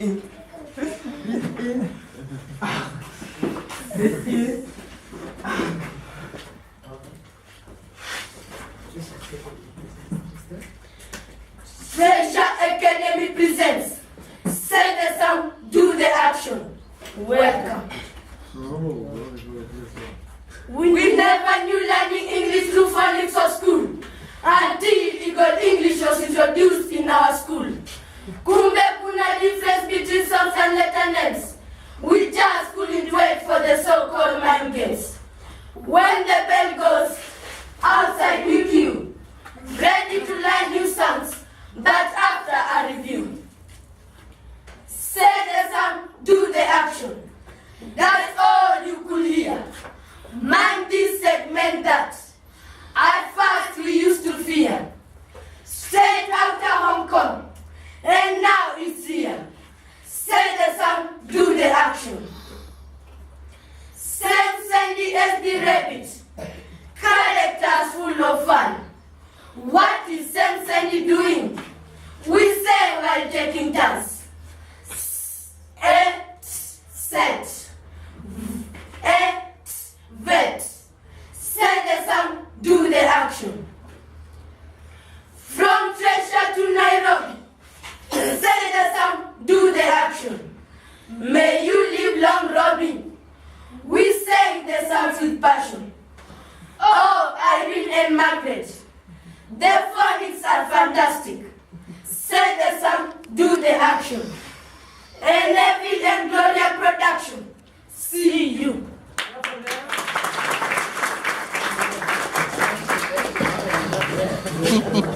in. Breathe in. Breathe in. Treasure Academy presents Say the Sound, Do the Action. Welcome. We never knew learning English through phonics or school until Eagle English was introduced in our school. Kumbe kuna difference between songs and letter names. We just couldn't wait for the so-called mind games. When the bell goes, outside we queue, ready to learn new songs, but after a review. Say the sound, do the action. That's all you could hear. Mind this segment that at first we used to fear. Straight after Hong Kong, and now it's here. Say the sound, do the action. Same Sandy as the rabbit, characters full of fun. What is Sam Sandy doing? We say while taking turns. Set. Vet. Say the sound, do the action. From Treasure to Nairobi, say the sound, do the action. May you live long, Robin. We sang the songs with passion. Oh, Irene and Margaret, the phonics are fantastic. Say the sound, do the action. And Neville and Gloria production. See you. Hehehe